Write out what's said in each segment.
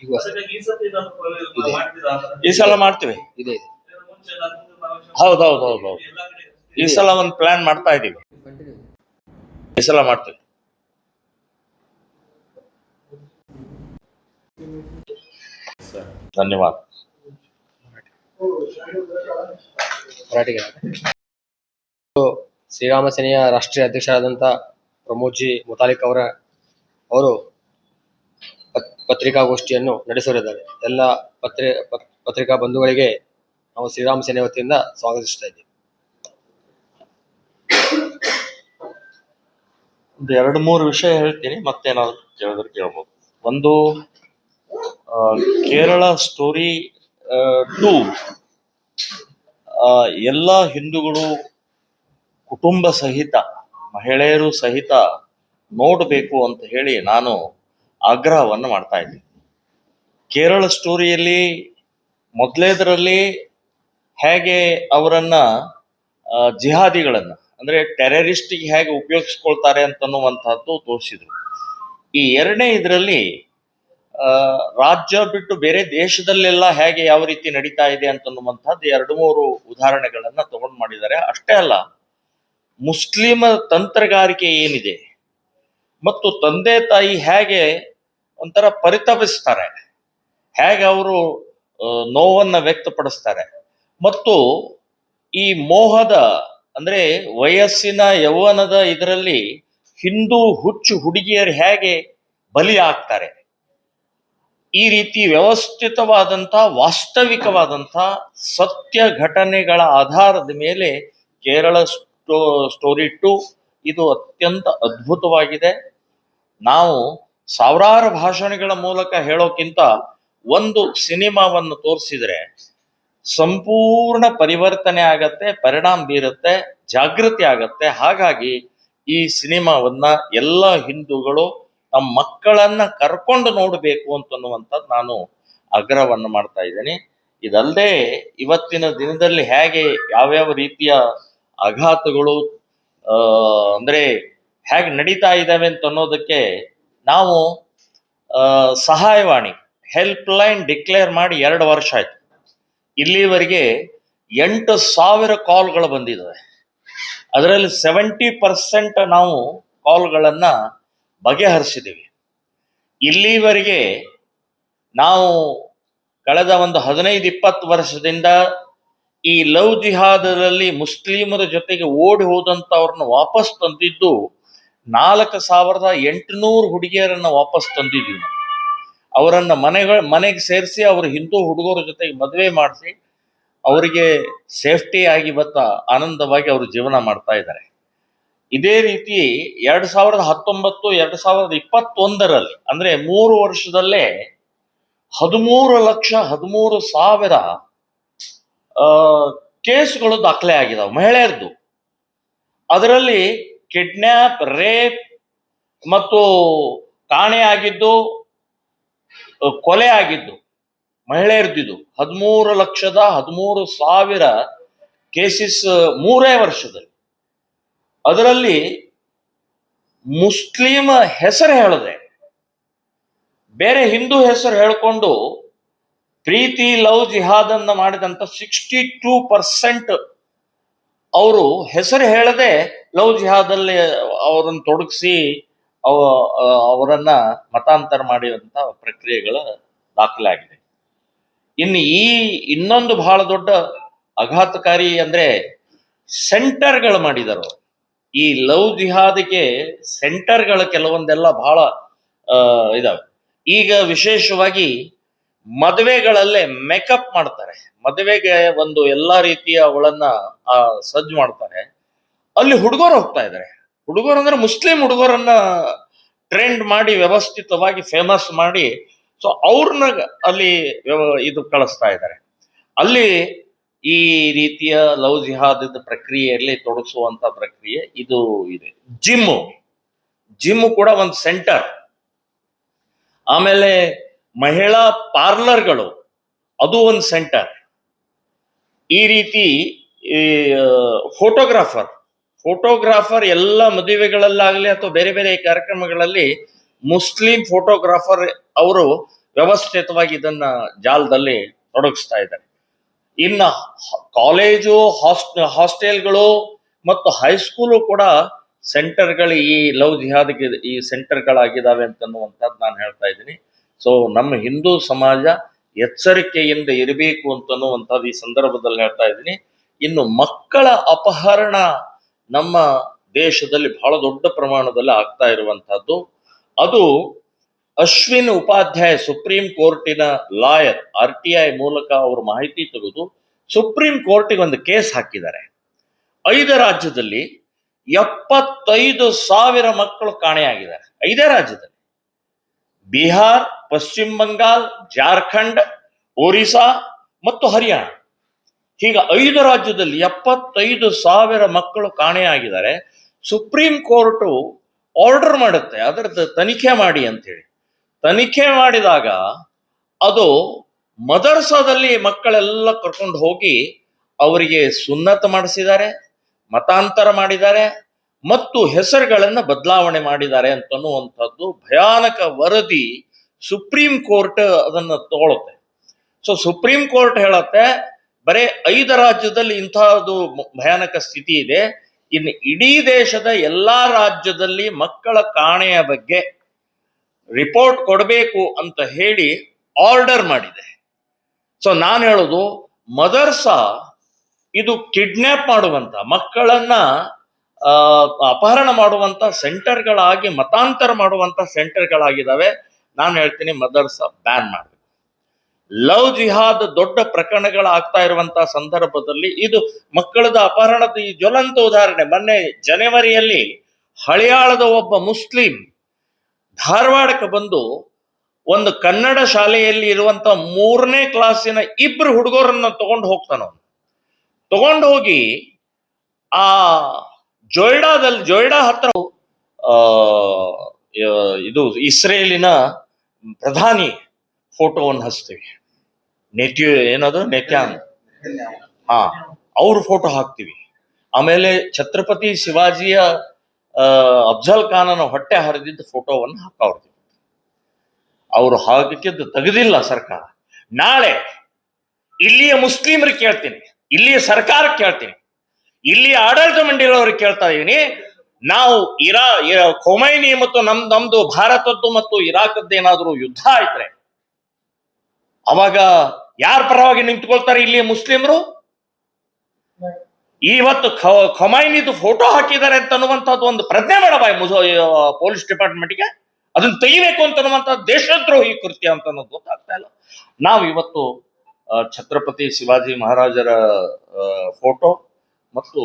ಈಗ ಈ ಸಲ ಮಾಡ್ತೀವಿ. ಇದೆ ಹೌದೌದೌದು, ಈ ಸಲ ಒಂದು ಪ್ಲಾನ್ ಮಾಡ್ತಾ ಇದೀವಿ. ಈ ಸಲ ಮಾಡ್ತೀವಿ. ಧನ್ಯವಾದ. ಶ್ರೀರಾಮ ಸೇನೆಯ ರಾಷ್ಟ್ರೀಯ ಅಧ್ಯಕ್ಷರಾದಂಥ ಪ್ರಮೋದ್ ಜಿ ಮುತಾಲಿಕ್ ಅವರು ಪತ್ರಿಕಾಗೋಷ್ಠಿಯನ್ನು ನಡೆಸಲಿದ್ದಾರೆ. ಎಲ್ಲ ಪತ್ರಿಕಾ ಬಂಧುಗಳಿಗೆ ನಾವು ಶ್ರೀರಾಮ ಸೇನೆ ವತಿಯಿಂದ ಸ್ವಾಗತಿಸ್ತಾ ಇದ್ದೀವಿ. ಒಂದು 2-3 ವಿಷಯ ಹೇಳ್ತೀನಿ, ಮತ್ತೇನಾದ್ರು ಕೇಳಿದ್ರೆ ಕೇಳ್ಬೋದು. ಒಂದು, ಕೇರಳ ಸ್ಟೋರಿ 2 ಎಲ್ಲ ಹಿಂದೂಗಳು ಕುಟುಂಬ ಸಹಿತ, ಮಹಿಳೆಯರು ಸಹಿತ ನೋಡಬೇಕು ಅಂತ ಹೇಳಿ ನಾನು ಆಗ್ರಹವನ್ನು ಮಾಡ್ತಾ ಇದ್ದೀನಿ. ಕೇರಳ ಸ್ಟೋರಿಯಲ್ಲಿ ಮೊದಲೇದರಲ್ಲಿ ಹೇಗೆ ಅವರನ್ನ ಜಿಹಾದಿಗಳನ್ನ ಅಂದ್ರೆ ಟೆರರಿಸ್ಟಿಗೆ ಹೇಗೆ ಉಪಯೋಗಿಸ್ಕೊಳ್ತಾರೆ ಅಂತನ್ನುವಂತಹದ್ದು ತೋರಿಸಿದ್ರು. ಈ 2ನೇ ಇದರಲ್ಲಿ ರಾಜ್ಯ ಬಿಟ್ಟು ಬೇರೆ ದೇಶದಲ್ಲೆಲ್ಲ ಹೇಗೆ ಯಾವ ರೀತಿ ನಡೀತಾ ಇದೆ ಅಂತನ್ನುವಂತಹದ್ದು 2-3 ಉದಾಹರಣೆಗಳನ್ನ ತಗೊಂಡು ಮಾಡಿದ್ದಾರೆ. ಅಷ್ಟೇ ಅಲ್ಲ, ಮುಸ್ಲಿಮ ತಂತ್ರಗಾರಿಕೆ ಏನಿದೆ ಮತ್ತು ತಂದೆ ತಾಯಿ ಹೇಗೆ ಒಂಥರ ಪರಿತಪಿಸ್ತಾರೆ, ಹೇಗೆ ಅವರು ನೋವನ್ನ ವ್ಯಕ್ತಪಡಿಸ್ತಾರೆ, ಮತ್ತು ಈ ಮೋಹದ ಅಂದ್ರೆ ವಯಸ್ಸಿನ ಯೌವನದ ಇದರಲ್ಲಿ ಹಿಂದೂ ಹುಚ್ಚು ಹುಡುಗಿಯರು ಹೇಗೆ ಬಲಿ ಆಗ್ತಾರೆ, ಈ ರೀತಿ ವ್ಯವಸ್ಥಿತವಾದಂಥ ವಾಸ್ತವಿಕವಾದಂಥ ಸತ್ಯ ಘಟನೆಗಳ ಆಧಾರದ ಮೇಲೆ ಕೇರಳ ಸ್ಟೋರಿ 2 ಇದು ಅತ್ಯಂತ ಅದ್ಭುತವಾಗಿದೆ. ನಾವು ಸಾವಿರಾರು ಭಾಷಣಗಳ ಮೂಲಕ ಹೇಳೋಕ್ಕಿಂತ ಒಂದು ಸಿನಿಮಾವನ್ನು ತೋರಿಸಿದ್ರೆ ಸಂಪೂರ್ಣ ಪರಿವರ್ತನೆ ಆಗತ್ತೆ, ಪರಿಣಾಮ ಬೀರುತ್ತೆ, ಜಾಗೃತಿ ಆಗತ್ತೆ. ಹಾಗಾಗಿ ಈ ಸಿನಿಮಾವನ್ನ ಎಲ್ಲ ಹಿಂದೂಗಳು ನಮ್ಮ ಮಕ್ಕಳನ್ನ ಕರ್ಕೊಂಡು ನೋಡಬೇಕು ಅಂತನ್ನುವಂಥದ್ದು ನಾನು ಆಗ್ರಹವನ್ನು ಮಾಡ್ತಾ ಇದ್ದೇನೆ. ಇದಲ್ಲದೆ ಇವತ್ತಿನ ದಿನದಲ್ಲಿ ಹೇಗೆ ಯಾವ್ಯಾವ ರೀತಿಯ ಆಘಾತಗಳು ಅಂದ್ರೆ ಹೇಗೆ ನಡೀತಾ ಇದ್ದಾವೆ ಅಂತ ಅನ್ನೋದಕ್ಕೆ ನಾವು ಸಹಾಯವಾಣಿ ಹೆಲ್ಪ್ ಲೈನ್ ಡಿಕ್ಲೇರ್ ಮಾಡಿ 2 ವರ್ಷ ಆಯ್ತು. ಇಲ್ಲಿವರೆಗೆ 8,000 ಕಾಲ್ಗಳು ಬಂದಿದ್ದಾವೆ. ಅದರಲ್ಲಿ 70% ನಾವು ಕಾಲ್ಗಳನ್ನ ಬಗೆಹರಿಸಿದ್ದೀವಿ. ಇಲ್ಲಿವರೆಗೆ ನಾವು ಕಳೆದ ಒಂದು 15-20 ವರ್ಷದಿಂದ ಈ ಲವ್ ಜಿಹಾದದಲ್ಲಿ ಮುಸ್ಲಿಮರ ಜೊತೆಗೆ ಓಡಿ ಹೋದಂಥವ್ರನ್ನ ವಾಪಸ್ ತಂದಿದ್ದು 4,800 ಹುಡುಗಿಯರನ್ನ ವಾಪಸ್ ತಂದಿದ್ದೀವಿ. ಅವರನ್ನ ಮನೆಗೆ ಸೇರಿಸಿ ಅವರು ಹಿಂದೂ ಹುಡುಗರ ಜೊತೆಗೆ ಮದುವೆ ಮಾಡಿಸಿ ಅವರಿಗೆ ಸೇಫ್ಟಿ ಆಗಿ ಆನಂದವಾಗಿ ಅವರು ಜೀವನ ಮಾಡ್ತಾ ಇದ್ದಾರೆ. ಇದೇ ರೀತಿ 2019, 2021ರಲ್ಲಿ ಅಂದ್ರೆ 3 ವರ್ಷದಲ್ಲೇ 13,13,000 ಕೇಸ್ಗಳು ದಾಖಲೆ ಆಗಿದಾವೆ ಮಹಿಳೆಯರದು. ಅದರಲ್ಲಿ ಕಿಡ್ನ್ಯಾಪ್, ರೇಪ್ ಮತ್ತು ಕಾಣೆ ಆಗಿದ್ದು, ಕೊಲೆ ಆಗಿದ್ದು ಮಹಿಳೆಯರದ್ದು 13,13,000 ಕೇಸಸ್ 3 ವರ್ಷದಲ್ಲಿ. ಅದರಲ್ಲಿ ಮುಸ್ಲಿಮ ಹೆಸರು ಹೇಳದೆ ಬೇರೆ ಹಿಂದೂ ಹೆಸರು ಹೇಳ್ಕೊಂಡು ಪ್ರೀತಿ ಲವ್ ಜಿಹಾದನ್ನ ಮಾಡಿದಂತ 62% ಅವರು ಹೆಸರು ಹೇಳದೆ ಲವ್ ಜಿಹಾದಲ್ಲಿ ಅವರನ್ನು ತೊಡಗಿಸಿ ಅವರನ್ನ ಮತಾಂತರ ಮಾಡಿದಂತ ಪ್ರಕ್ರಿಯೆಗಳ ದಾಖಲೆ ಆಗಿದೆ. ಇನ್ನು ಇನ್ನೊಂದು ಬಹಳ ದೊಡ್ಡ ಆಘಾತಕಾರಿ ಅಂದ್ರೆ ಸೆಂಟರ್ಗಳು ಮಾಡಿದರು. ಈ ಲವ್ ಜಿಹಾದಿಗೆ ಸೆಂಟರ್ಗಳು ಕೆಲವೊಂದೆಲ್ಲ ಬಹಳ ಇದಾವೆ. ಈಗ ವಿಶೇಷವಾಗಿ ಮದುವೆಗಳಲ್ಲೇ ಮೇಕಪ್ ಮಾಡ್ತಾರೆ, ಮದುವೆಗೆ ಒಂದು ಎಲ್ಲಾ ರೀತಿಯ ಅವಳನ್ನ ಸಜ್ಜು ಮಾಡ್ತಾರೆ. ಅಲ್ಲಿ ಹುಡುಗರು ಹೋಗ್ತಾ ಇದ್ದಾರೆ. ಹುಡುಗರು ಅಂದ್ರೆ ಮುಸ್ಲಿಂ ಹುಡುಗರನ್ನ ಟ್ರೆಂಡ್ ಮಾಡಿ ವ್ಯವಸ್ಥಿತವಾಗಿ ಫೇಮಸ್ ಮಾಡಿ ಸೊ ಅವ್ರನ್ನ ಅಲ್ಲಿ ಇದು ಕಳಿಸ್ತಾ ಇದ್ದಾರೆ. ಅಲ್ಲಿ ಈ ರೀತಿಯ ಲವ್ ಜಿಹಾದದ ಪ್ರಕ್ರಿಯೆಯಲ್ಲಿ ತೊಡಗಿಸುವಂತ ಪ್ರಕ್ರಿಯೆ ಇದು ಇದೆ. ಜಿಮ್ ಕೂಡ ಒಂದು ಸೆಂಟರ್. ಆಮೇಲೆ ಮಹಿಳಾ ಪಾರ್ಲರ್ಗಳು ಅದು ಒಂದು ಸೆಂಟರ್. ಈ ರೀತಿ ಫೋಟೋಗ್ರಾಫರ್ ಎಲ್ಲ ಮದುವೆಗಳಲ್ಲಾಗಲಿ ಅಥವಾ ಬೇರೆ ಬೇರೆ ಕಾರ್ಯಕ್ರಮಗಳಲ್ಲಿ ಮುಸ್ಲಿಂ ಫೋಟೋಗ್ರಾಫರ್ ಅವರು ವ್ಯವಸ್ಥಿತವಾಗಿ ಇದನ್ನ ಜಾಲದಲ್ಲಿ ತೊಡಗಿಸ್ತಾ ಇದ್ದಾರೆ. ಇನ್ನ ಕಾಲೇಜು, ಹಾಸ್ಟೆಲ್ಗಳು ಮತ್ತು ಹೈಸ್ಕೂಲು ಕೂಡ ಸೆಂಟರ್ಗಳು ಈ ಲವ್ ಜಿಹಾದ್ಗೆ ಈ ಸೆಂಟರ್ಗಳಾಗಿದ್ದಾವೆ ಅಂತನ್ನುವಂಥದ್ದು ನಾನು ಹೇಳ್ತಾ ಇದ್ದೀನಿ. ಸೊ ನಮ್ಮ ಹಿಂದೂ ಸಮಾಜ ಎಚ್ಚರಿಕೆಯಿಂದ ಇರಬೇಕು ಅಂತನ್ನುವಂಥದ್ದು ಈ ಸಂದರ್ಭದಲ್ಲಿ ಹೇಳ್ತಾ ಇದ್ದೀನಿ. ಇನ್ನು ಮಕ್ಕಳ ಅಪಹರಣ ನಮ್ಮ ದೇಶದಲ್ಲಿ ಬಹಳ ದೊಡ್ಡ ಪ್ರಮಾಣದಲ್ಲಿ ಆಗ್ತಾ ಇರುವಂತಹದ್ದು. ಅದು ಅಶ್ವಿನ್ ಉಪಾಧ್ಯಾಯ ಸುಪ್ರೀಂ ಕೋರ್ಟಿನ ಲಾಯರ್ RTI ಮೂಲಕ ಅವರು ಮಾಹಿತಿ ತೆಗೆದು ಸುಪ್ರೀಂ ಕೋರ್ಟಿಗೆ ಒಂದು ಕೇಸ್ ಹಾಕಿದ್ದಾರೆ. 5 ರಾಜ್ಯದಲ್ಲಿ 75,000 ಮಕ್ಕಳು ಕಾಣೆಯಾಗಿದ್ದಾರೆ. 5 ರಾಜ್ಯದಲ್ಲಿ, ಬಿಹಾರ್, ಪಶ್ಚಿಮ ಬಂಗಾಲ್, ಜಾರ್ಖಂಡ್, ಒರಿಸ್ಸಾ ಮತ್ತು ಹರಿಯಾಣ. ಹೀಗ 5 ರಾಜ್ಯದಲ್ಲಿ 75,000 ಮಕ್ಕಳು ಕಾಣೆಯಾಗಿದ್ದಾರೆ. ಸುಪ್ರೀಂ ಕೋರ್ಟು ಆರ್ಡರ್ ಮಾಡುತ್ತೆ ಅದರದ್ದು ತನಿಖೆ ಮಾಡಿ ಅಂತೇಳಿ. ತನಿಖೆ ಮಾಡಿದಾಗ ಅದು ಮದರ್ಸಾದಲ್ಲಿ ಮಕ್ಕಳೆಲ್ಲ ಕರ್ಕೊಂಡು ಹೋಗಿ ಅವರಿಗೆ ಸುನ್ನತ್ ಮಾಡಿಸಿದ್ದಾರೆ, ಮತಾಂತರ ಮಾಡಿದ್ದಾರೆ ಮತ್ತು ಹೆಸರುಗಳನ್ನು ಬದಲಾವಣೆ ಮಾಡಿದ್ದಾರೆ ಅಂತನ್ನುವಂಥದ್ದು ಭಯಾನಕ ವರದಿ ಸುಪ್ರೀಂ ಕೋರ್ಟ್ ಅದನ್ನು ತಗೊಳುತ್ತೆ. ಸೊ ಸುಪ್ರೀಂ ಕೋರ್ಟ್ ಹೇಳುತ್ತೆ ಬರೇ 5 ರಾಜ್ಯದಲ್ಲಿ ಇಂತಹದ್ದು ಭಯಾನಕ ಸ್ಥಿತಿ ಇದೆ, ಇನ್ನು ಇಡೀ ದೇಶದ ಎಲ್ಲಾ ರಾಜ್ಯದಲ್ಲಿ ಮಕ್ಕಳ ಕಾಣೆಯ ಬಗ್ಗೆ ರಿಪೋರ್ಟ್ ಕೊಡಬೇಕು ಅಂತ ಹೇಳಿ ಆರ್ಡರ್ ಮಾಡಿದೆ. ಸೊ ನಾನು ಹೇಳೋದು, ಮದರ್ಸಾ ಇದು ಕಿಡ್ನಾಪ್ ಮಾಡುವಂತ ಮಕ್ಕಳನ್ನ ಅಪಹರಣ ಮಾಡುವಂತ ಸೆಂಟರ್ಗಳಾಗಿ, ಮತಾಂತರ ಮಾಡುವಂತ ಸೆಂಟರ್ಗಳಾಗಿದ್ದಾವೆ. ನಾನು ಹೇಳ್ತೀನಿ ಮದರ್ಸಾ ಬ್ಯಾನ್ ಮಾಡಬೇಕು. ಲವ್ ಜಿಹಾದ್ ದೊಡ್ಡ ಪ್ರಕರಣಗಳಾಗ್ತಾ ಇರುವಂತಹ ಸಂದರ್ಭದಲ್ಲಿ ಇದು ಮಕ್ಕಳದ ಅಪಹರಣದ ಈ ಜ್ವಲಂತ ಉದಾಹರಣೆ. ಮೊನ್ನೆ ಜನವರಿಯಲ್ಲಿ ಹಳಿಯಾಳದ ಒಬ್ಬ ಮುಸ್ಲಿಂ ಧಾರವಾಡಕ್ಕೆ ಬಂದು ಒಂದು ಕನ್ನಡ ಶಾಲೆಯಲ್ಲಿ ಇರುವಂತ 3ನೇ ಕ್ಲಾಸಿನ 2 ಹುಡುಗರನ್ನ ತಗೊಂಡು ಹೋಗ್ತಾನವನು. ತಗೊಂಡು ಹೋಗಿ ಆ ಜೊಯ್ಡಾ ಹತ್ರ ಇದು ಇಸ್ರೇಲಿನ ಪ್ರಧಾನಿ ಫೋಟೋವನ್ನು ಹಚ್ತೀವಿ, ನೆತ್ಯಾನ್ ಅವ್ರ ಫೋಟೋ ಹಾಕ್ತಿವಿ. ಆಮೇಲೆ ಛತ್ರಪತಿ ಶಿವಾಜಿಯ ಅಫ್ಜಲ್ ಖಾನನ ಹೊಟ್ಟೆ ಹರಿದಿದ್ದ ಫೋಟೋವನ್ನು ಹಾಕವ್ರಿ. ಅವರು ಹಾಕಿದ್ದು ತೆಗೆದಿಲ್ಲ ಸರ್ಕಾರ. ನಾಳೆ ಇಲ್ಲಿಯ ಮುಸ್ಲಿಮರಿಗೆ ಕೇಳ್ತೀನಿ, ಇಲ್ಲಿಯ ಸರ್ಕಾರಕ್ಕೆ ಕೇಳ್ತೀನಿ, ಇಲ್ಲಿಯ ಆಡಳಿತ ಮಂಡಳಿಯವ್ರಿಗೆ ಕೇಳ್ತಾ ಇದೀನಿ, ನಾವು ಖೊಮೈನಿ ಮತ್ತು ನಮ್ದು ಭಾರತದ್ದು ಮತ್ತು ಇರಾಕದ್ದು ಏನಾದ್ರು ಯುದ್ಧ ಆಯ್ತ್ರೆ ಅವಾಗ ಯಾರ ಪರವಾಗಿ ನಿಂತ್ಕೊಳ್ತಾರೆ ಇಲ್ಲಿಯ ಮುಸ್ಲಿಮರು? ಇವತ್ತು ಖೊಮೈನಿದು ಫೋಟೋ ಹಾಕಿದ್ದಾರೆ ಅಂತ ಅನ್ನುವಂಥದ್ದು ಒಂದು ಪ್ರಜ್ಞೆ ಮಾಡಬಾಯ್ ಪೊಲೀಸ್ ಡಿಪಾರ್ಟ್ಮೆಂಟ್ಗೆ. ಅದನ್ನ ತೆಗಿಬೇಕು ಅಂತನ್ನುವಂಥ ದೇಶದ್ರೋಹಿ ಕೃತ್ಯ ಅಂತ ಅನ್ನೋದು ಗೊತ್ತಾಗ್ತಾ ಇಲ್ಲ. ನಾವು ಇವತ್ತು ಛತ್ರಪತಿ ಶಿವಾಜಿ ಮಹಾರಾಜರ ಫೋಟೋ ಮತ್ತು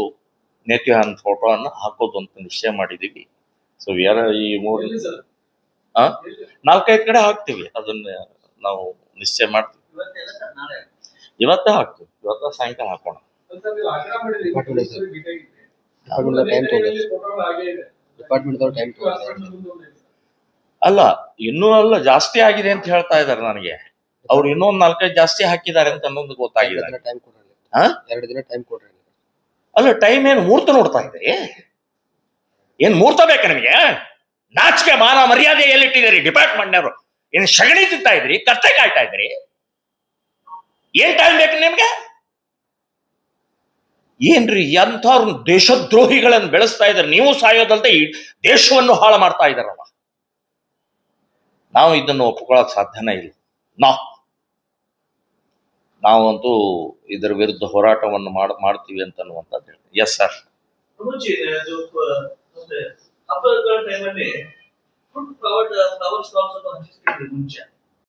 ನೆತ್ಯಾನ್ ಫೋಟೋ ಅನ್ನ ಹಾಕೋದು ಅಂತ ನಿಶ್ಚಯ ಮಾಡಿದೀವಿ. ಸೊ ಈ 4-5 ಕಡೆ ಹಾಕ್ತಿವಿ. ಅದನ್ನ ನಾವು ನಿಶ್ಚಯ ಮಾಡ್ತೀವಿ. ಇವತ್ತೇ ಹಾಕ್ತೀವಿ, ಇವತ್ತ ಸಾಯಂಕಾಲ ಹಾಕೋಣ. ಅಲ್ಲ, ಇನ್ನೂ ಅಲ್ಲ, ಜಾಸ್ತಿ ಆಗಿದೆ ಅಂತ ಹೇಳ್ತಾ ಇದಾರೆ ನನಗೆ. ಅವ್ರು ಇನ್ನೊಂದ್ 4-5 ಜಾಸ್ತಿ ಹಾಕಿದ್ದಾರೆ ಅಂತ ಅನ್ನೋದು ಗೊತ್ತಾಗಿದೆ. 2 ದಿನ ಟೈಮ್ ಕೊಡ್ರಿ. ಅಲ್ಲ, ಟೈಮ್ ಏನು ಮೂರ್ತ ನೋಡ್ತಾ ಇದೆ? ಏನ್ ಮೂರ್ತ ಬೇಕಾ ನಿಮಗೆ? ನಾಚಿಕೆ ಮಾನ ಮರ್ಯಾದೆ ಎಲ್ಲಿಟ್ಟಿದ್ದೀರಿ ಡಿಪಾರ್ಟ್ಮೆಂಟ್ನವರು? ಏನ್ ಸಗಣಿ ತಿಂತಾ ಇದ್ರಿ, ಕತ್ತೆ ಕಾಯ್ತಾ ಇದ್ರಿ? ಏನ್ ಟೈಮ್ ಬೇಕು ನಿಮ್ಗೆ? ಏನ್ರಿ ಎಂಥವ್ರ ದೇಶದ್ರೋಹಿಗಳನ್ನು ಬೆಳೆಸ್ತಾ ಇದ್ದಾರೆ. ನೀವು ಸಾಯೋದಲ್ದೆ ಈ ದೇಶವನ್ನು ಹಾಳು ಮಾಡ್ತಾ ಇದ್ದಾರಲ್ಲ. ನಾವು ಇದನ್ನು ಒಪ್ಕೊಳ್ಳೋಕೆ ಸಾಧ್ಯನೇ ಇಲ್ಲ. ನಾವಂತೂ ಇದರ ವಿರುದ್ಧ ಹೋರಾಟವನ್ನು ಮಾಡ್ತೀವಿ ಅಂತ ಅನ್ನುವಂಥದ್ದು ಹೇಳ್ತೀವಿ. Yes sir.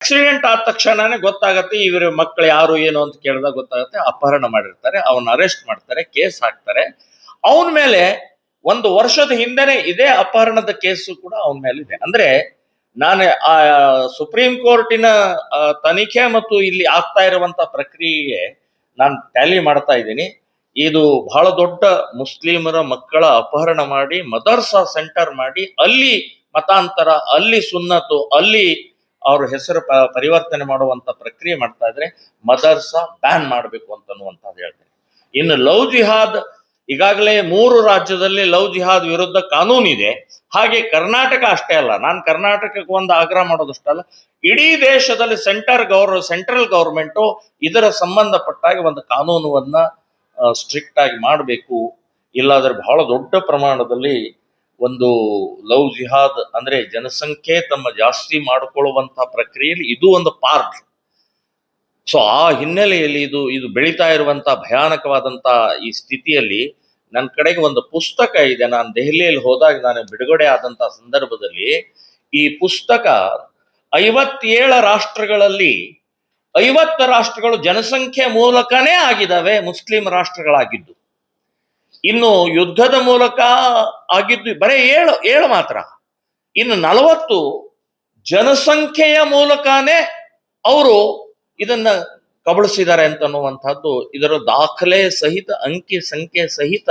ಆಕ್ಸಿಡೆಂಟ್ ಆದ ತಕ್ಷಣನೇ ಗೊತ್ತಾಗತ್ತೆ ಇವರ ಮಕ್ಕಳು ಯಾರು ಏನು ಅಂತ ಕೇಳಿದಾಗ ಗೊತ್ತಾಗತ್ತೆ. ಅಪಹರಣ ಮಾಡಿರ್ತಾರೆ, ಅವನ್ನ ಅರೆಸ್ಟ್ ಮಾಡ್ತಾರೆ, ಕೇಸ್ ಹಾಕ್ತಾರೆ. ಅವನ ಮೇಲೆ 1 ವರ್ಷದ ಹಿಂದೆನೆ ಇದೇ ಅಪಹರಣದ ಕೇಸು ಕೂಡ ಅವನ ಮೇಲೆ ಇದೆ. ಅಂದ್ರೆ ನಾನು ಆ ಸುಪ್ರೀಂ ಕೋರ್ಟಿನ ತನಿಖೆ ಮತ್ತು ಇಲ್ಲಿ ಆಗ್ತಾ ಇರುವಂತ ಪ್ರಕ್ರಿಯೆ ನಾನು ಟ್ಯಾಲಿ ಮಾಡ್ತಾ ಇದ್ದೀನಿ. ಇದು ಬಹಳ ದೊಡ್ಡ ಮುಸ್ಲಿಮರ ಮಕ್ಕಳ ಅಪಹರಣ ಮಾಡಿ ಮದರ್ಸಾ ಸೆಂಟರ್ ಮಾಡಿ ಅಲ್ಲಿ ಮತಾಂತರ, ಅಲ್ಲಿ ಸುನ್ನತು, ಅಲ್ಲಿ ಅವ್ರ ಹೆಸರು ಪರಿವರ್ತನೆ ಮಾಡುವಂತ ಪ್ರಕ್ರಿಯೆ ಮಾಡ್ತಾ ಇದ್ರೆ ಮದರ್ಸಾ ಬ್ಯಾನ್ ಮಾಡಬೇಕು ಅಂತನ್ನುವಂಥದ್ದು ಹೇಳ್ತಾರೆ. ಇನ್ನು ಲವ್ ಜಿಹಾದ್ ಈಗಾಗಲೇ 3 ರಾಜ್ಯದಲ್ಲಿ ಲವ್ ಜಿಹಾದ್ ವಿರುದ್ಧ ಕಾನೂನಿದೆ. ಹಾಗೆ ಕರ್ನಾಟಕ ಅಷ್ಟೇ ಅಲ್ಲ, ನಾನು ಕರ್ನಾಟಕಕ್ಕೆ ಒಂದು ಆಗ್ರಹ ಮಾಡೋದಷ್ಟಲ್ಲ, ಇಡೀ ದೇಶದಲ್ಲಿ ಸೆಂಟ್ರಲ್ ಗವರ್ಮೆಂಟು ಇದರ ಸಂಬಂಧಪಟ್ಟಾಗಿ ಒಂದು ಕಾನೂನನ್ನ ಸ್ಟ್ರಿಕ್ಟ್ ಆಗಿ ಮಾಡಬೇಕು. ಇಲ್ಲಾದ್ರೆ ಬಹಳ ದೊಡ್ಡ ಪ್ರಮಾಣದಲ್ಲಿ ಒಂದು ಲವ್ ಜಿಹಾದ್ ಅಂದ್ರೆ ಜನಸಂಖ್ಯೆ ತಮ್ಮ ಜಾಸ್ತಿ ಮಾಡಿಕೊಳ್ಳುವಂತಹ ಪ್ರಕ್ರಿಯೆಯಲ್ಲಿ ಇದು ಒಂದು ಪಾರ್ಟ್. ಸೊ ಆ ಹಿನ್ನೆಲೆಯಲ್ಲಿ ಇದು ಬೆಳೀತಾ ಇರುವಂತಹ ಭಯಾನಕವಾದಂತ ಈ ಸ್ಥಿತಿಯಲ್ಲಿ ನನ್ನ ಕಡೆಗೆ ಒಂದು ಪುಸ್ತಕ ಇದೆ. ನಾನು ದೆಹಲಿಯಲ್ಲಿ ಹೋದಾಗ ನಾನು ಬಿಡುಗಡೆ ಆದಂತಹ ಸಂದರ್ಭದಲ್ಲಿ ಈ ಪುಸ್ತಕ 57 ರಾಷ್ಟ್ರಗಳಲ್ಲಿ 50 ರಾಷ್ಟ್ರಗಳು ಜನಸಂಖ್ಯೆ ಮೂಲಕನೇ ಆಗಿದ್ದಾವೆ ಮುಸ್ಲಿಂ ರಾಷ್ಟ್ರಗಳಾಗಿದ್ದು. ಇನ್ನು ಯುದ್ಧದ ಮೂಲಕ ಆಗಿದ್ದು ಬರೀ 7 ಮಾತ್ರ. ಇನ್ನು 40 ಜನಸಂಖ್ಯೆಯ ಮೂಲಕನೇ ಅವರು ಇದನ್ನ ಕಬಳಿಸಿದ್ದಾರೆ ಅಂತನ್ನುವಂಥದ್ದು ಇದರ ದಾಖಲೆ ಸಹಿತ ಅಂಕಿ ಸಂಖ್ಯೆ ಸಹಿತ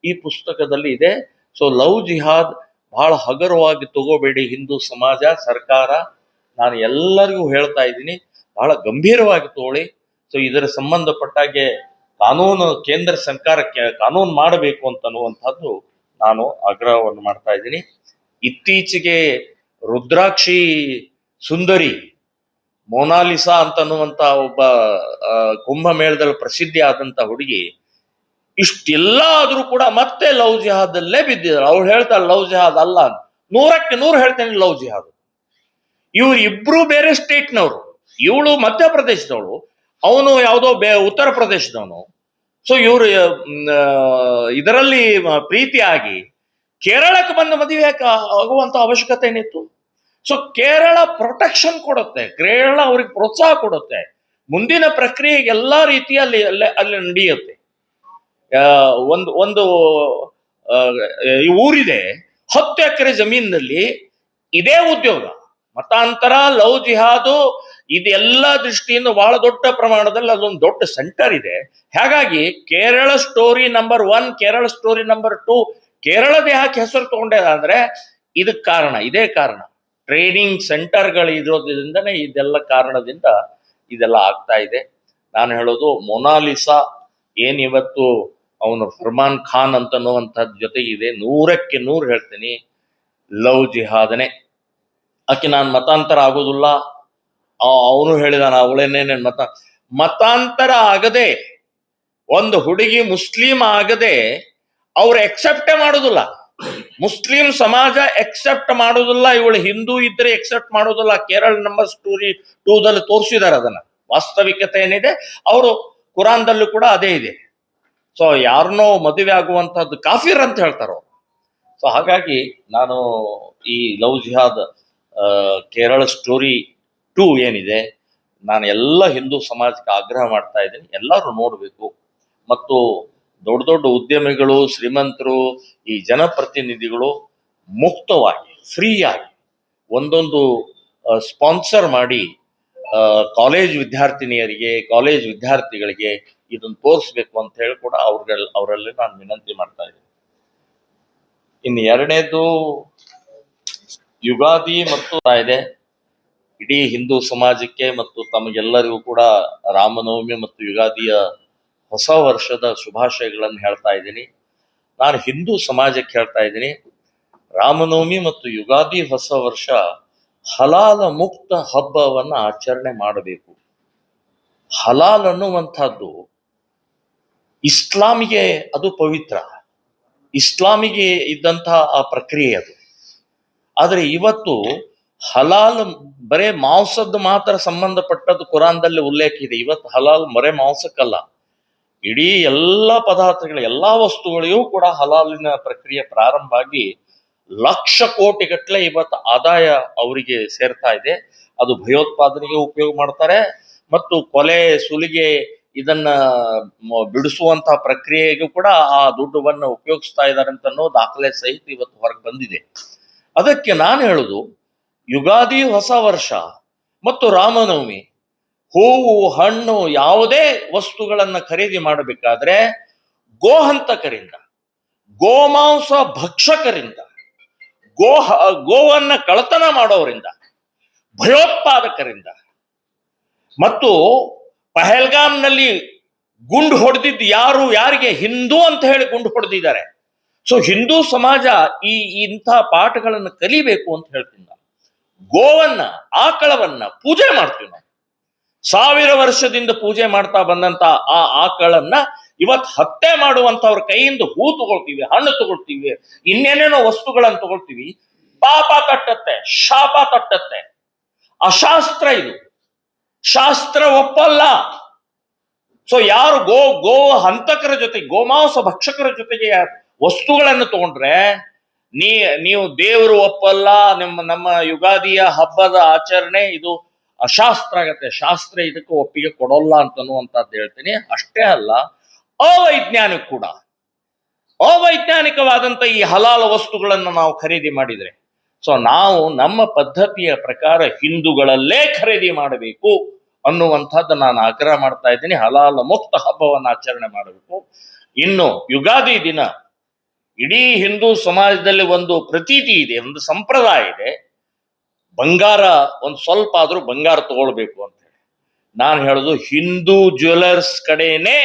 ಈ ಪುಸ್ತಕದಲ್ಲಿ ಇದೆ. ಸೊ ಲವ್ ಜಿಹಾದ್ ಬಹಳ ಹಗುರವಾಗಿ ತಗೋಬೇಡಿ ಹಿಂದೂ ಸಮಾಜ, ಸರ್ಕಾರ, ನಾನು ಎಲ್ಲರಿಗೂ ಹೇಳ್ತಾ ಇದ್ದೀನಿ, ಬಹಳ ಗಂಭೀರವಾಗಿ ತಗೊಳ್ಳಿ. ಸೊ ಇದರ ಸಂಬಂಧಪಟ್ಟಾಗೆ ಕೇಂದ್ರ ಸರ್ಕಾರಕ್ಕೆ ಕಾನೂನು ಮಾಡಬೇಕು ಅಂತನ್ನುವಂಥದ್ದು ನಾನು ಆಗ್ರಹವನ್ನು ಮಾಡ್ತಾ ಇದ್ದೀನಿ. ಇತ್ತೀಚೆಗೆ ರುದ್ರಾಕ್ಷಿ ಸುಂದರಿ ಮೊನಾಲಿಸಾ ಅಂತನ್ನುವಂತ ಒಬ್ಬ ಕುಂಭಮೇಳದಲ್ಲಿ ಪ್ರಸಿದ್ಧಿ ಆದಂತ ಹುಡುಗಿ ಇಷ್ಟೆಲ್ಲ ಆದ್ರೂ ಕೂಡ ಮತ್ತೆ ಲವ್ ಜಿಹಾದಲ್ಲೇ ಬಿದ್ದಿದ್ದಾರೆ. ಅವ್ಳು ಹೇಳ್ತಾಳೆ ಲವ್ ಜಿಹಾದ್ ಅಲ್ಲ, 100ಕ್ಕೆ 100 ಹೇಳ್ತೇನೆ ಲವ್ ಜಿಹಾದ್. ಇವ್ರು ಇಬ್ರು ಬೇರೆ ಸ್ಟೇಟ್ನವರು, ಇವಳು ಮಧ್ಯಪ್ರದೇಶದವಳು, ಅವನು ಯಾವುದೋ ಉತ್ತರ ಪ್ರದೇಶದವನು. ಸೊ ಇವರು ಇದರಲ್ಲಿ ಪ್ರೀತಿಯಾಗಿ ಕೇರಳಕ್ಕೆ ಬಂದು ಮದುವೆ ಆಗುವಂತ ಅವಶ್ಯಕತೆ ಏನಿತ್ತು? ಸೊ ಕೇರಳ ಪ್ರೊಟೆಕ್ಷನ್ ಕೊಡುತ್ತೆ, ಕೇರಳ ಅವ್ರಿಗೆ ಪ್ರೋತ್ಸಾಹ ಕೊಡುತ್ತೆ, ಮುಂದಿನ ಪ್ರಕ್ರಿಯೆಗೆ ಎಲ್ಲಾ ರೀತಿಯಲ್ಲಿ ಅಲ್ಲಿ ನಡೆಯುತ್ತೆ. ಒಂದು ಈ ಊರಿದೆ, 10 ಎಕರೆ ಜಮೀನಿನಲ್ಲಿ ಇದೇ ಉದ್ಯೋಗ, ಮತಾಂತರ, ಲವ್ ಜಿಹಾದು, ಇದೆಲ್ಲ ದೃಷ್ಟಿಯಿಂದ ಬಹಳ ದೊಡ್ಡ ಪ್ರಮಾಣದಲ್ಲಿ ಅದೊಂದು ದೊಡ್ಡ ಸೆಂಟರ್ ಇದೆ. ಹಾಗಾಗಿ Kerala story number 1, Kerala story number 2, ಕೇರಳದ ಯಾಕೆ ಹೆಸರು ತಗೊಂಡೆ ಅಂದ್ರೆ ಇದೇ ಕಾರಣ. ಟ್ರೈನಿಂಗ್ ಸೆಂಟರ್ಗಳು ಇರೋದ್ರಿಂದನೇ ಇದೆಲ್ಲ ಕಾರಣದಿಂದ ಇದೆಲ್ಲ ಆಗ್ತಾ ಇದೆ. ನಾನು ಹೇಳೋದು ಮೊನಾಲಿಸಾ ಏನಿವತ್ತು ಅವನು ಫರ್ಮಾನ್ ಖಾನ್ ಅಂತನ್ನುವಂಥದ್ದು ಜೊತೆಗಿದೆ, 100ಕ್ಕೆ 100 ಹೇಳ್ತೀನಿ ಲವ್ ಜಿಹಾದನೆ. ಆಕೆ ನಾನು ಮತಾಂತರ ಆಗೋದಿಲ್ಲ, ಅವನು ಹೇಳಿದಾನ ಅವಳೇನೇನೆ ಮತಾಂತರ ಆಗದೆ ಒಂದು ಹುಡುಗಿ ಮುಸ್ಲಿಂ ಆಗದೆ ಅವ್ರು ಎಕ್ಸೆಪ್ಟೇ ಮಾಡೋದಿಲ್ಲ. ಮುಸ್ಲಿಂ ಸಮಾಜ ಎಕ್ಸೆಪ್ಟ್ ಮಾಡೋದಿಲ್ಲ, ಇವಳು ಹಿಂದೂ ಇದ್ರೆ ಎಕ್ಸೆಪ್ಟ್ ಮಾಡೋದಿಲ್ಲ. ಕೇರಳ ನಂಬರ್ ಸ್ಟೋರಿ 2ದಲ್ಲಿ ತೋರಿಸಿದ್ದಾರೆ ಅದನ್ನ. ವಾಸ್ತವಿಕತೆ ಏನಿದೆ, ಅವರು ಕುರಾನ್ದಲ್ಲೂ ಕೂಡ ಅದೇ ಇದೆ. ಸೊ ಯಾರನ್ನೋ ಮದುವೆ ಆಗುವಂತದ್ದು ಕಾಫಿರ್ ಅಂತ ಹೇಳ್ತಾರ. ಸೊ ಹಾಗಾಗಿ ನಾನು ಈ ಲವ್ ಜಿಹಾದ್ ಕೇರಳ ಸ್ಟೋರಿ 2 ಏನಿದೆ, ನಾನು ಎಲ್ಲ ಹಿಂದೂ ಸಮಾಜಕ್ಕೆ ಆಗ್ರಹ ಮಾಡ್ತಾ ಇದ್ದೀನಿ, ಎಲ್ಲರೂ ನೋಡಬೇಕು. ಮತ್ತು ದೊಡ್ಡ ದೊಡ್ಡ ಉದ್ಯಮಿಗಳು, ಶ್ರೀಮಂತರು, ಈ ಜನಪ್ರತಿನಿಧಿಗಳು ಮುಕ್ತವಾಗಿ ಫ್ರೀಯಾಗಿ ಒಂದೊಂದು ಸ್ಪಾನ್ಸರ್ ಮಾಡಿ ಕಾಲೇಜ್ ವಿದ್ಯಾರ್ಥಿನಿಯರಿಗೆ, ಕಾಲೇಜ್ ವಿದ್ಯಾರ್ಥಿಗಳಿಗೆ ಇದನ್ನು ತೋರಿಸ್ಬೇಕು ಅಂತ ಹೇಳಿ ಕೂಡ ಅವರಲ್ಲಿ ನಾನು ವಿನಂತಿ ಮಾಡ್ತಾ ಇದ್ದೀನಿ. ಇನ್ನು ಎರಡನೇದು ಯುಗಾದಿ ಮತ್ತು ಇದೆ. ಇಡೀ ಹಿಂದೂ ಸಮಾಜಕ್ಕೆ ಮತ್ತು ತಮಗೆಲ್ಲರಿಗೂ ಕೂಡ ರಾಮನವಮಿ ಮತ್ತು ಯುಗಾದಿಯ ಹೊಸ ವರ್ಷದ ಶುಭಾಶಯಗಳನ್ನು ಹೇಳ್ತಾ ಇದ್ದೀನಿ. ನಾನು ಹಿಂದೂ ಸಮಾಜಕ್ಕೆ ಹೇಳ್ತಾ ಇದ್ದೀನಿ, ರಾಮನವಮಿ ಮತ್ತು ಯುಗಾದಿ ಹೊಸ ವರ್ಷ ಹಲಾಲ ಮುಕ್ತ ಹಬ್ಬವನ್ನ ಆಚರಣೆ ಮಾಡಬೇಕು. ಹಲಾಲ್ ಅನ್ನುವಂಥದ್ದು ಇಸ್ಲಾಮಿಗೆ ಅದು ಪವಿತ್ರ, ಇಸ್ಲಾಮಿಗೆ ಇದ್ದಂತಹ ಆ ಪ್ರಕ್ರಿಯೆ ಅದು. ಆದರೆ ಇವತ್ತು ಹಲಾಲ್ ಬರೇ ಮಾಂಸದ್ದು ಮಾತ್ರ ಸಂಬಂಧಪಟ್ಟದ್ದು ಕುರಾನ್ದಲ್ಲಿ ಉಲ್ಲೇಖ ಇದೆ. ಇವತ್ತು ಹಲಾಲ್ ಬರೇ ಮಾಂಸಕ್ಕಲ್ಲ, ಇಡೀ ಎಲ್ಲ ಪದಾರ್ಥಗಳು, ಎಲ್ಲಾ ವಸ್ತುಗಳಿಗೂ ಕೂಡ ಹಲಾಲಿನ ಪ್ರಕ್ರಿಯೆ ಪ್ರಾರಂಭ ಆಗಿ ಲಕ್ಷ ಕೋಟಿಗಟ್ಟಲೆ ಇವತ್ತು ಆದಾಯ ಅವರಿಗೆ ಸೇರ್ತಾ ಇದೆ. ಅದು ಭಯೋತ್ಪಾದನೆಗೆ ಉಪಯೋಗ ಮಾಡ್ತಾರೆ ಮತ್ತು ಕೊಲೆ ಸುಲಿಗೆ ಇದನ್ನ ಬಿಡಿಸುವಂತಹ ಪ್ರಕ್ರಿಯೆಗೂ ಕೂಡ ಆ ದುಡ್ಡನ್ನು ಉಪಯೋಗಿಸ್ತಾ ಇದ್ದಾರೆ ಅಂತ ಅನ್ನೋ ದಾಖಲೆ ಸಹಿತ ಇವತ್ತು ಹೊರಗೆ ಬಂದಿದೆ. ಅದಕ್ಕೆ ನಾನು ಹೇಳುದು, ಯುಗಾದಿ ಹೊಸ ವರ್ಷ ಮತ್ತು ರಾಮನವಮಿ ಹೂವು ಹಣ್ಣು ಯಾವುದೇ ವಸ್ತುಗಳನ್ನ ಖರೀದಿ ಮಾಡಬೇಕಾದ್ರೆ ಗೋಹಂತಕರಿಂದ, ಗೋಮಾಂಸ ಭಕ್ಷಕರಿಂದ, ಗೋವನ್ನ ಕಳತನ ಮಾಡೋರಿಂದ, ಭಯೋತ್ಪಾದಕರಿಂದ ಮತ್ತು ಪಹಲ್ಗಾಮ್ನಲ್ಲಿ ಗುಂಡು ಹೊಡೆದಿದ್ದು ಯಾರು, ಯಾರಿಗೆ? ಹಿಂದೂ ಅಂತ ಹೇಳಿ ಗುಂಡು ಹೊಡೆದಿದ್ದಾರೆ. ಸೊ ಹಿಂದೂ ಸಮಾಜ ಇಂಥ ಪಾಠಗಳನ್ನು ಕಲಿಬೇಕು ಅಂತ ಹೇಳ್ತೀನಿ ನಾನು. ಗೋವನ್ನ, ಆಕಳವನ್ನ ಪೂಜೆ ಮಾಡ್ತೀವಿ ನಾವು. 1000 ವರ್ಷದಿಂದ ಪೂಜೆ ಮಾಡ್ತಾ ಬಂದಂತ ಆ ಆಕಳನ್ನ ಇವತ್ತು ಹತ್ಯೆ ಮಾಡುವಂತವ್ರ ಕೈಯಿಂದ ಹೂ ತಗೊಳ್ತೀವಿ, ಹಣ್ಣು ತಗೊಳ್ತೀವಿ, ಇನ್ನೇನೇನೋ ವಸ್ತುಗಳನ್ನು ತಗೊಳ್ತೀವಿ. ಪಾಪ ತಟ್ಟತ್ತೆ, ಶಾಪ ತಟ್ಟತ್ತೆ. ಅಶಾಸ್ತ್ರ ಇದು, ಶಾಸ್ತ್ರ ಒಪ್ಪಲ್ಲ. ಸೊ ಯಾರು ಗೋ ಹಂತಕರ ಜೊತೆ, ಗೋಮಾಂಸ ಭಕ್ಷಕರ ಜೊತೆಗೆ ವಸ್ತುಗಳನ್ನು ತಗೊಂಡ್ರೆ ನೀವು ದೇವರು ಒಪ್ಪಲ್ಲ, ನಮ್ಮ ಯುಗಾದಿಯ ಹಬ್ಬದ ಆಚರಣೆ ಇದು ಅಶಾಸ್ತ್ರ ಆಗತ್ತೆ, ಶಾಸ್ತ್ರ ಇದಕ್ಕೆ ಒಪ್ಪಿಗೆ ಕೊಡೋಲ್ಲ ಅಂತನ್ನುವಂಥದ್ದು ಹೇಳ್ತೀನಿ. ಅಷ್ಟೇ ಅಲ್ಲ, ಅವೈಜ್ಞಾನಿಕ ಕೂಡ, ಅವೈಜ್ಞಾನಿಕವಾದಂತ ಈ ಹಲಾಲ ವಸ್ತುಗಳನ್ನು ನಾವು ಖರೀದಿ ಮಾಡಿದ್ರೆ, ಸೊ ನಾವು ನಮ್ಮ ಪದ್ಧತಿಯ ಪ್ರಕಾರ ಹಿಂದೂಗಳಲ್ಲೇ ಖರೀದಿ ಮಾಡಬೇಕು ಅನ್ನುವಂಥದ್ದು ನಾನು ಆಗ್ರಹ ಮಾಡ್ತಾ ಇದ್ದೀನಿ. ಹಲಾಲ ಮುಕ್ತ ಹಬ್ಬವನ್ನು ಆಚರಣೆ ಮಾಡಬೇಕು. ಇನ್ನು ಯುಗಾದಿ ದಿನ ಇಡೀ ಹಿಂದೂ ಸಮಾಜದಲ್ಲಿ ಒಂದು ಪ್ರತೀತಿ ಇದೆ, ಒಂದು ಸಂಪ್ರದಾಯ ಇದೆ, ಬಂಗಾರ ಒಂದು ಸ್ವಲ್ಪ ಆದ್ರೂ ಬಂಗಾರ ತಗೊಳ್ಬೇಕು ಅಂತ ಹೇಳಿ. ನಾನು ಹೇಳೋದು, ಹಿಂದೂ ಜ್ಯುವೆಲರ್ಸ್ ಕಡೆನೆ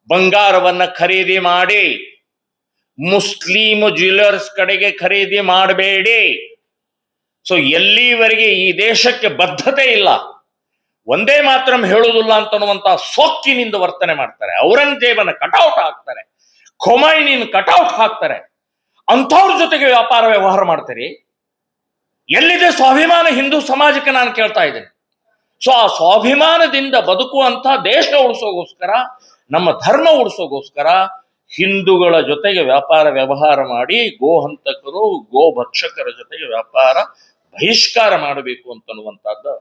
ಬಂಗಾರವನ್ನ ಖರೀದಿ ಮಾಡಿ, ಮುಸ್ಲಿಂ ಜ್ಯುವೆಲರ್ಸ್ ಕಡೆಗೆ ಖರೀದಿ ಮಾಡಬೇಡಿ. ಸೊ ಎಲ್ಲಿವರೆಗೆ ಈ ದೇಶಕ್ಕೆ ಬದ್ಧತೆ ಇಲ್ಲ, ಒಂದೇ ಮಾತ್ರ ಹೇಳುವುದಿಲ್ಲ ಅಂತನ್ನುವಂತ ಸೊಕ್ಕಿನಿಂದ ವರ್ತನೆ ಮಾಡ್ತಾರೆ. ಔರಂಗಜೇಬನ ಕಟೌಟ್ ಹಾಕ್ತಾರೆ, ಖೊಮೈನಿನ ಕಟೌಟ್ ಹಾಕ್ತಾರೆ, ಅಂಥವ್ರ ಜೊತೆಗೆ ವ್ಯಾಪಾರ ವ್ಯವಹಾರ ಮಾಡ್ತೀರಿ. ಎಲ್ಲಿದೆ ಸ್ವಾಭಿಮಾನ ಹಿಂದೂ ಸಮಾಜಕ್ಕೆ ನಾನು ಕೇಳ್ತಾ ಇದ್ದೇನೆ. ಸೊ ಆ ಸ್ವಾಭಿಮಾನದಿಂದ ಬದುಕುವಂತ ದೇಶ ಉಳಿಸೋಗೋಸ್ಕರ, ನಮ್ಮ ಧರ್ಮ ಉಳಿಸೋಗೋಸ್ಕರ ಹಿಂದೂಗಳ ಜೊತೆಗೆ ವ್ಯಾಪಾರ ವ್ಯವಹಾರ ಮಾಡಿ, ಗೋ ಹಂತಕರು, ಗೋ ಭಕ್ಷಕರ ಜೊತೆಗೆ ವ್ಯಾಪಾರ ಬಹಿಷ್ಕಾರ ಮಾಡಬೇಕು ಅಂತನ್ನುವಂಥದ್ದು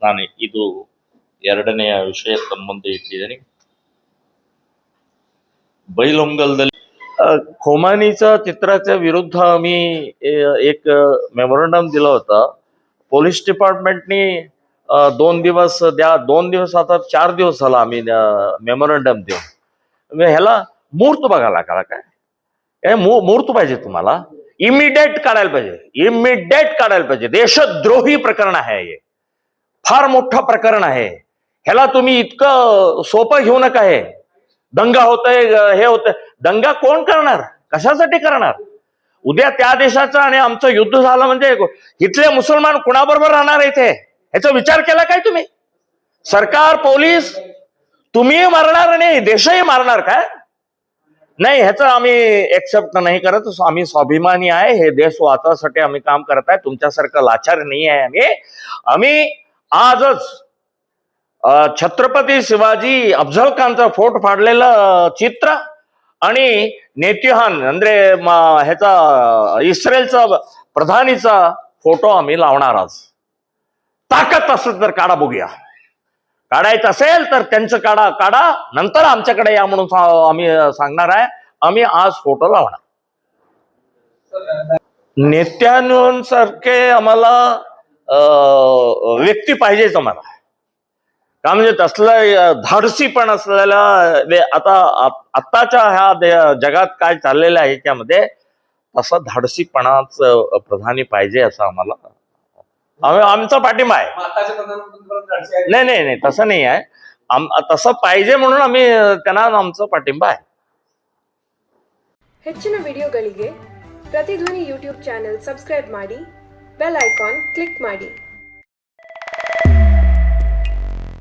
ನಾನು ಇದು ಎರಡನೆಯ ವಿಷಯ ತಮ್ಮ ಮುಂದೆ ಇಟ್ಟಿದ್ದೀನಿ. बैलोंगलದಲ್ಲಿ खोमानीच्या चित्राच्या विरुद्ध आम्ही एक मेमोरंडम दिला होता. पोलीस डिपार्टमेंटनी 2 दिवस द्या, 2 दिवस आता 4 दिवस झाला आम्ही मेमोरंडम देऊन. ह्याला मूर्त बघायला लागला काय? मूर्त पाहिजे तुम्हाला, इमिडिएट काढायला पाहिजे, इमिडिएट काढायला पाहिजे. देशद्रोही प्रकरण आहे हे, फार मोठं प्रकरण आहे. ह्याला तुम्ही इतकं सोपं घेऊ नका. हे दंगा होतय, हे होतंय. दंगा कोण करणार, कशासाठी करणार? उद्या त्या देशाचं आणि आमचं युद्ध झालं म्हणजे इथले मुसलमान कुणाबरोबर राहणार इथे, ह्याचा विचार केला काय तुम्ही? सरकार, पोलीस, तुम्ही मारणार आणि देशही मारणार काय? नाही, ह्याचं आम्ही एक्सेप्ट नाही करत. आम्ही स्वाभिमानी आहे, हे देश वाचवासाठी आम्ही काम करत आहे. तुमच्यासारखं लाचार नाही आहे. आम्ही आजच छत्रपती शिवाजी अफजल खानचा फोट फाडलेलं चित्र आणि नेत्यान म्हणजे ह्याचा इस्रायलचा प्रधानीचा फोटो आम्ही लावणार आज. ताकद असेल तर काढा, बघूया. काढायचं असेल तर त्यांचं काढा, नंतर आमच्याकडे या म्हणून आम्ही सांगणार आहे. आम्ही आज फोटो लावणार. नेत्यांसारखे आम्हाला व्यक्ती पाहिजेच आम्हाला. का म्हणजे तसलं धाडसी पण असलेला आताच्या ह्या जगात काय चाललेलं आहे त्यामध्ये तसं धाडसीपणाच प्रधानी पाहिजे असं आम्हाला आमचा पाठिंबा आहे. नाही, तसं नाही आहे. तसं पाहिजे म्हणून आम्ही त्यांना आमचा पाठिंबा आहे. ಹೆಚ್ಚಿನ ವಿಡಿಯೋಗಳಿಗೆ ಪ್ರತಿಧ್ವನಿ ಯೂಟ್ಯೂಬ್ ಚಾನೆಲ್ ಸಬ್ಸ್ಕ್ರೈಬ್ ಮಾಡಿ, ಬೆಲ್ ಐಕಾನ್ ಕ್ಲಿಕ್ ಮಾಡಿ.